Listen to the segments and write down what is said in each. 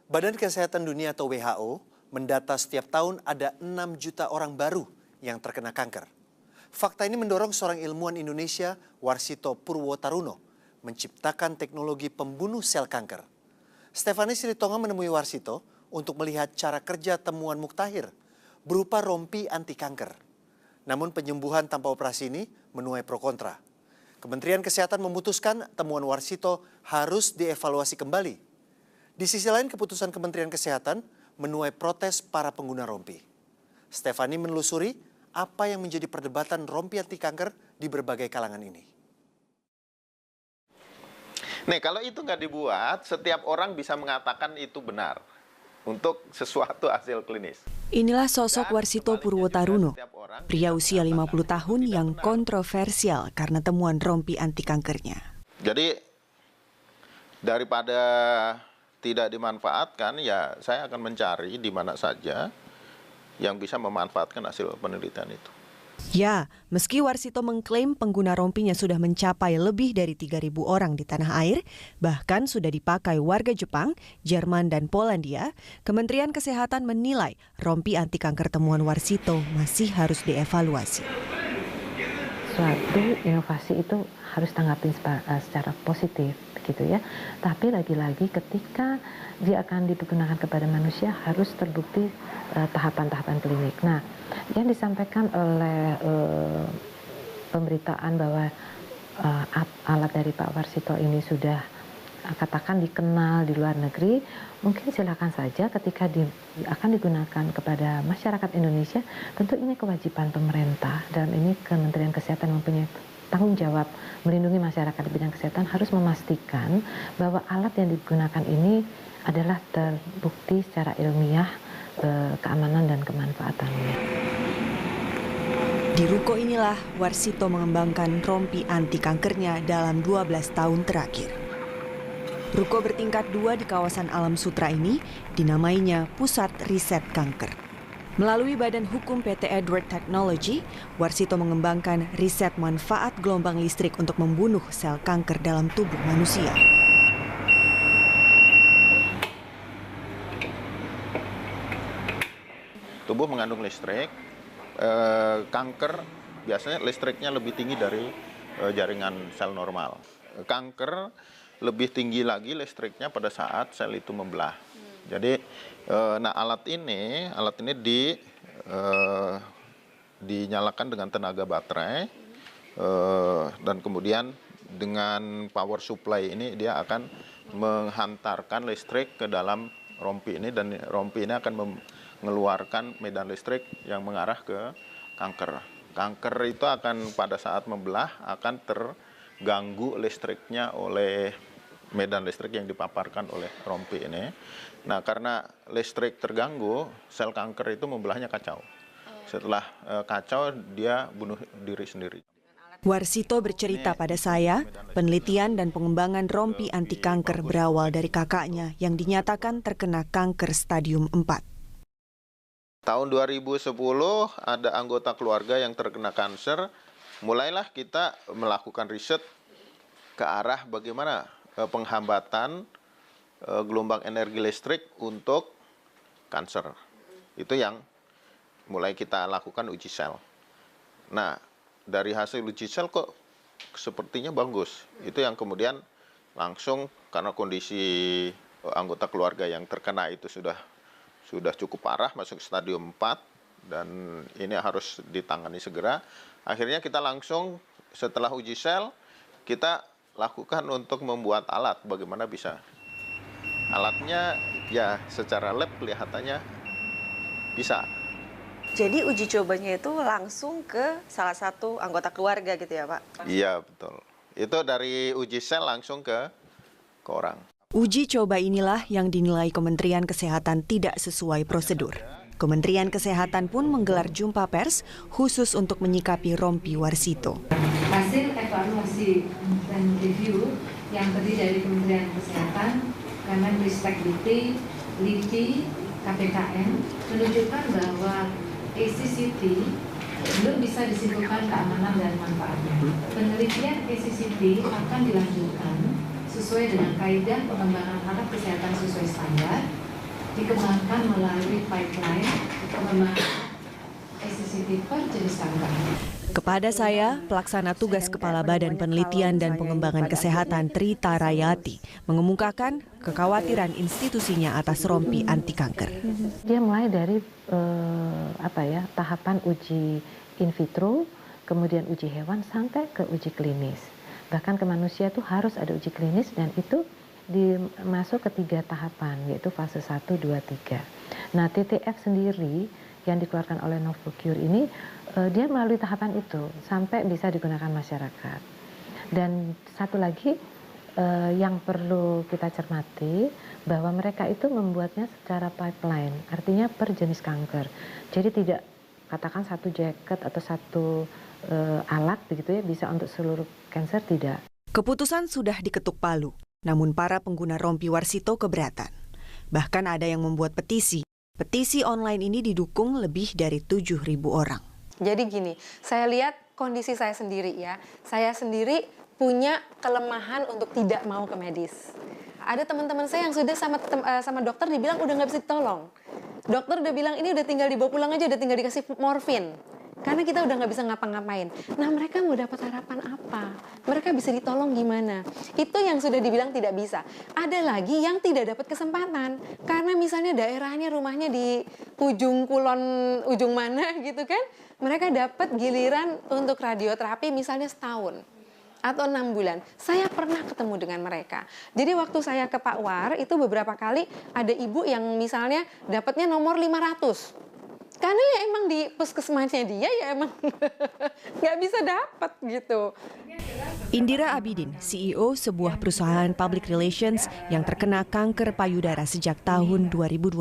Badan Kesehatan Dunia atau WHO mendata setiap tahun ada 6 juta orang baru yang terkena kanker. Fakta ini mendorong seorang ilmuwan Indonesia, Warsito Purwotaruno, menciptakan teknologi pembunuh sel kanker. Stefani Silitonga menemui Warsito untuk melihat cara kerja temuan Muktahir berupa rompi anti kanker. Namun penyembuhan tanpa operasi ini menuai pro kontra. Kementerian Kesehatan memutuskan temuan Warsito harus dievaluasi kembali. Di sisi lain, keputusan Kementerian Kesehatan menuai protes para pengguna rompi. Stefani menelusuri apa yang menjadi perdebatan rompi anti kanker di berbagai kalangan ini. Nih, kalau itu nggak dibuat, setiap orang bisa mengatakan itu benar untuk sesuatu hasil klinis. Inilah sosok Warsito Purwotaruno, pria usia 50 tahun yang kontroversial karena temuan rompi anti kankernya. Jadi, daripada tidak dimanfaatkan, ya saya akan mencari di mana saja yang bisa memanfaatkan hasil penelitian itu. Ya, meski Warsito mengklaim pengguna rompinya sudah mencapai lebih dari 3.000 orang di tanah air, bahkan sudah dipakai warga Jepang, Jerman, dan Polandia, Kementerian Kesehatan menilai rompi anti kanker temuan Warsito masih harus dievaluasi. Suatu inovasi itu harus tanggapin secara positif, gitu ya. Tapi lagi-lagi ketika dia akan digunakan kepada manusia harus terbukti tahapan-tahapan klinik. Nah, yang disampaikan oleh pemberitaan bahwa alat dari Pak Warsito ini sudah katakan dikenal di luar negeri, mungkin silakan saja ketika akan digunakan kepada masyarakat Indonesia, tentu ini kewajiban pemerintah dan ini Kementerian Kesehatan mempunyai tanggung jawab melindungi masyarakat di bidang kesehatan, harus memastikan bahwa alat yang digunakan ini adalah terbukti secara ilmiah keamanan dan kemanfaatannya. Di ruko inilah Warsito mengembangkan rompi anti kankernya dalam 12 tahun terakhir. Ruko bertingkat 2 di kawasan Alam Sutra ini dinamainya Pusat Riset Kanker. Melalui Badan Hukum PT Edward Technology, Warsito mengembangkan riset manfaat gelombang listrik untuk membunuh sel kanker dalam tubuh manusia. Tubuh mengandung listrik, kanker biasanya listriknya lebih tinggi dari jaringan sel normal. Kanker lebih tinggi lagi listriknya pada saat sel itu membelah. Jadi, nah alat ini dinyalakan dengan tenaga baterai dan kemudian dengan power supply ini dia akan menghantarkan listrik ke dalam rompi ini dan rompi ini akan mengeluarkan medan listrik yang mengarah ke kanker. Kanker itu akan pada saat membelah akan terganggu listriknya oleh medan listrik yang dipaparkan oleh rompi ini. Nah, karena listrik terganggu, sel kanker itu membelahnya kacau. Setelah kacau, dia bunuh diri sendiri. Warsito bercerita pada saya, penelitian dan pengembangan rompi anti kanker berawal dari kakaknya yang dinyatakan terkena kanker stadium 4. Tahun 2010 ada anggota keluarga yang terkena kanker, mulailah kita melakukan riset ke arah bagaimana penghambatan gelombang energi listrik untuk kanker. Itu yang mulai kita lakukan uji sel. Nah, dari hasil uji sel kok sepertinya bagus. Itu yang kemudian langsung karena kondisi anggota keluarga yang terkena itu sudah cukup parah, masuk stadium 4 dan ini harus ditangani segera. Akhirnya kita langsung setelah uji sel kita lakukan untuk membuat alat bagaimana bisa. Alatnya ya secara lab kelihatannya bisa. Jadi uji cobanya itu langsung ke salah satu anggota keluarga gitu ya, Pak? Iya, betul. Itu dari uji sel langsung ke orang. Uji coba inilah yang dinilai Kementerian Kesehatan tidak sesuai prosedur. Kementerian Kesehatan pun menggelar jumpa pers khusus untuk menyikapi rompi Warsito. Hasil evaluasi dan review yang terdiri dari Kementerian Kesehatan, Kemenristek-Dikti, LIPI, KPKM menunjukkan bahwa ACCT belum bisa disimpulkan keamanan dan manfaatnya. Penelitian ACCT akan dilanjutkan sesuai dengan kaidah pengembangan alat kesehatan sesuai standar dikembangkan melalui pipeline pengembangan SCCT per jenis kanker. Kepada saya, pelaksana tugas Kepala Badan Penelitian dan Pengembangan Kesehatan Trita Rayati mengemukakan kekhawatiran institusinya atas rompi anti kanker. Dia mulai dari tahapan uji in vitro, kemudian uji hewan sampai ke uji klinis. Bahkan ke manusia itu harus ada uji klinis dan itu masuk ke 3 tahapan, yaitu fase 1, 2, 3. Nah, TTF sendiri yang dikeluarkan oleh Novocure ini, dia melalui tahapan itu sampai bisa digunakan masyarakat. Dan satu lagi yang perlu kita cermati, bahwa mereka itu membuatnya secara pipeline, artinya per jenis kanker. Jadi tidak katakan satu jaket atau satu alat begitu ya bisa untuk seluruh kanker, tidak. Keputusan sudah diketuk palu, namun para pengguna rompi Warsito keberatan. Bahkan ada yang membuat petisi. Petisi online ini didukung lebih dari 7.000 orang. Jadi gini, saya lihat kondisi saya sendiri ya. Saya sendiri punya kelemahan untuk tidak mau ke medis. Ada teman-teman saya yang sudah sama dokter dibilang udah nggak bisa ditolong. Dokter udah bilang ini udah tinggal dibawa pulang aja, udah tinggal dikasih morfin. Karena kita udah nggak bisa ngapa-ngapain. Nah, mereka mau dapat harapan apa? Mereka bisa ditolong gimana? Itu yang sudah dibilang tidak bisa. Ada lagi yang tidak dapat kesempatan. Karena misalnya daerahnya, rumahnya di ujung kulon, ujung mana gitu kan. Mereka dapat giliran untuk radioterapi misalnya setahun atau 6 bulan. Saya pernah ketemu dengan mereka. Jadi waktu saya ke Pak War, itu beberapa kali ada ibu yang misalnya dapatnya nomor 500. Karena ya emang di puskesmasnya dia ya emang nggak bisa dapat gitu. Indira Abidin, CEO sebuah perusahaan public relations yang terkena kanker payudara sejak tahun 2012.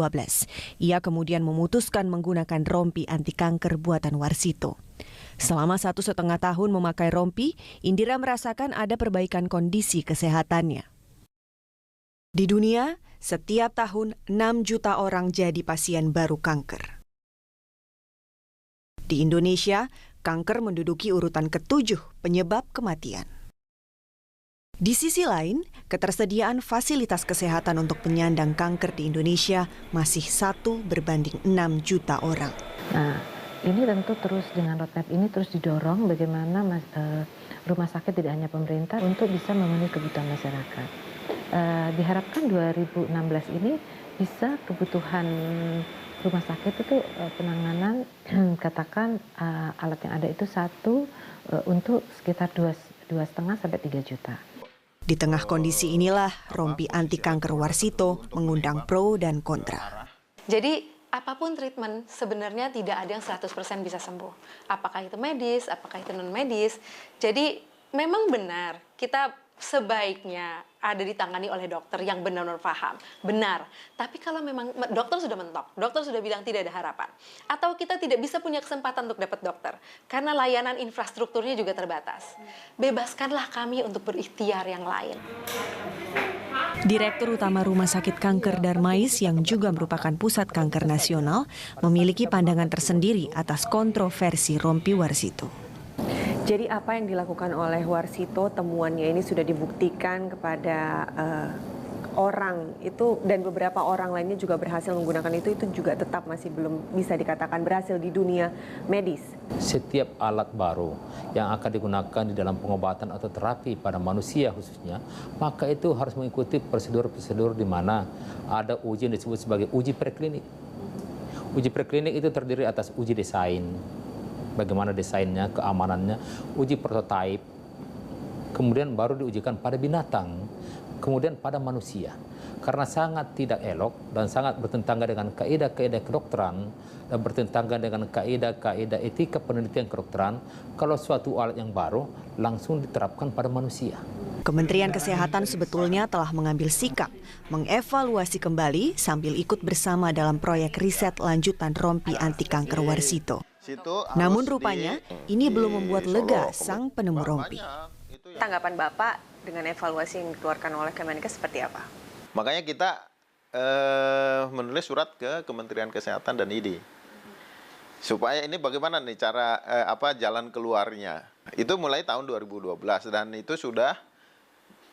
Ia kemudian memutuskan menggunakan rompi anti kanker buatan Warsito. Selama 1,5 tahun memakai rompi, Indira merasakan ada perbaikan kondisi kesehatannya. Di dunia, setiap tahun 6 juta orang jadi pasien baru kanker. Di Indonesia, kanker menduduki urutan ke-7 penyebab kematian. Di sisi lain, ketersediaan fasilitas kesehatan untuk penyandang kanker di Indonesia masih 1:6 juta orang. Nah, ini tentu terus dengan roadmap ini terus didorong bagaimana rumah sakit tidak hanya pemerintah untuk bisa memenuhi kebutuhan masyarakat. Diharapkan 2016 ini bisa kebutuhan rumah sakit itu penanganan katakan alat yang ada itu untuk sekitar 2,5 sampai 3 juta. Di tengah kondisi inilah rompi anti kanker Warsito mengundang pro dan kontra. Jadi apapun treatment sebenarnya tidak ada yang 100% bisa sembuh. Apakah itu medis, apakah itu non medis. Jadi memang benar kita sebaiknya ada ditangani oleh dokter yang benar-benar paham. Benar. Tapi kalau memang dokter sudah mentok, dokter sudah bilang tidak ada harapan, atau kita tidak bisa punya kesempatan untuk dapat dokter, karena layanan infrastrukturnya juga terbatas, bebaskanlah kami untuk berikhtiar yang lain. Direktur Utama Rumah Sakit Kanker Darmais yang juga merupakan pusat kanker nasional memiliki pandangan tersendiri atas kontroversi rompi Warsito. Jadi apa yang dilakukan oleh Warsito, temuannya ini sudah dibuktikan kepada orang itu, dan beberapa orang lainnya juga berhasil menggunakan itu juga tetap masih belum bisa dikatakan berhasil di dunia medis. Setiap alat baru yang akan digunakan di dalam pengobatan atau terapi pada manusia khususnya, maka itu harus mengikuti prosedur-prosedur di mana ada uji yang disebut sebagai uji preklinik. Uji preklinik itu terdiri atas uji desain, bagaimana desainnya, keamanannya, uji prototipe, kemudian baru diujikan pada binatang, kemudian pada manusia. Karena sangat tidak elok dan sangat bertentangan dengan kaidah-kaidah kedokteran dan bertentangan dengan kaidah-kaidah etika penelitian kedokteran kalau suatu alat yang baru langsung diterapkan pada manusia. Kementerian Kesehatan sebetulnya telah mengambil sikap mengevaluasi kembali sambil ikut bersama dalam proyek riset lanjutan rompi anti kanker Warsito. Namun rupanya ini belum membuat lega sang penemu rompi. Tanggapan Bapak dengan evaluasi yang dikeluarkan oleh Kemenkes seperti apa? Makanya kita menulis surat ke Kementerian Kesehatan dan ID. Supaya ini bagaimana nih cara jalan keluarnya. Itu mulai tahun 2012 dan itu sudah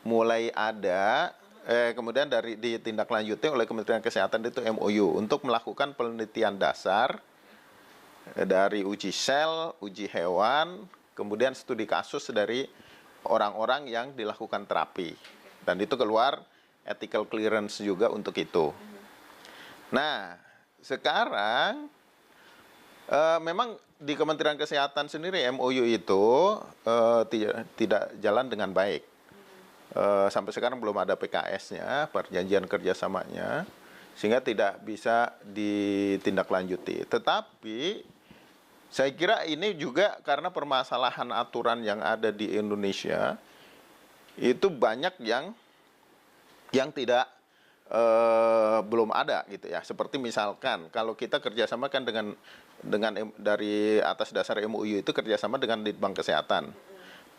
mulai ada kemudian ditindaklanjuti oleh Kementerian Kesehatan itu MOU untuk melakukan penelitian dasar dari uji sel, uji hewan, kemudian studi kasus dari orang-orang yang dilakukan terapi. Dan itu keluar ethical clearance juga untuk itu. Nah, sekarang memang di Kementerian Kesehatan sendiri MOU itu tidak jalan dengan baik. Sampai sekarang belum ada PKS-nya, perjanjian kerjasamanya, sehingga tidak bisa ditindaklanjuti. Tetapi saya kira ini juga karena permasalahan aturan yang ada di Indonesia itu banyak yang tidak belum ada gitu ya. Seperti misalkan kalau kita kerjasama kan dengan dari atas dasar MOU itu kerjasama dengan Litbang Kesehatan.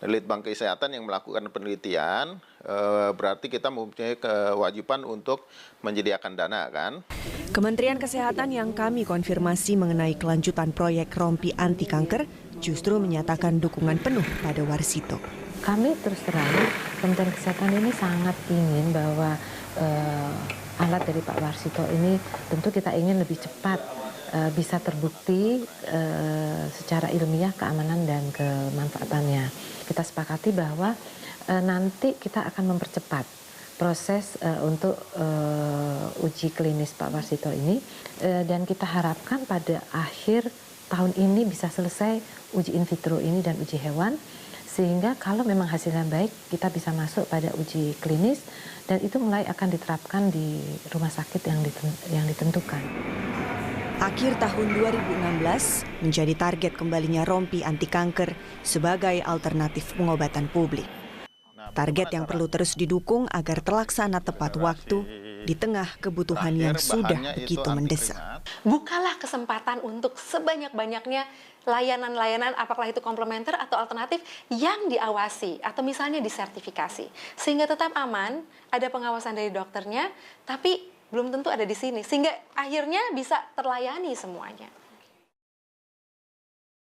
Litbang Kesehatan yang melakukan penelitian berarti kita mempunyai kewajiban untuk menyediakan dana kan. Kementerian Kesehatan yang kami konfirmasi mengenai kelanjutan proyek Rompi Anti Kanker justru menyatakan dukungan penuh pada Warsito. Kami terus terang, Kementerian Kesehatan ini sangat ingin bahwa alat dari Pak Warsito ini tentu kita ingin lebih cepat bisa terbukti secara ilmiah keamanan dan kemanfaatannya. Kita sepakati bahwa nanti kita akan mempercepat proses untuk uji klinis Pak Warsito ini dan kita harapkan pada akhir tahun ini bisa selesai uji in vitro ini dan uji hewan, sehingga kalau memang hasilnya baik kita bisa masuk pada uji klinis dan itu mulai akan diterapkan di rumah sakit yang ditentukan. Akhir tahun 2016 menjadi target kembalinya Rompi Anti Kanker sebagai alternatif pengobatan publik. Target yang perlu terus didukung agar terlaksana tepat waktu di tengah kebutuhan yang sudah begitu mendesak. Bukalah kesempatan untuk sebanyak-banyaknya layanan-layanan, apakah itu komplementer atau alternatif yang diawasi atau misalnya disertifikasi. Sehingga tetap aman, ada pengawasan dari dokternya, tapi belum tentu ada di sini. Sehingga akhirnya bisa terlayani semuanya.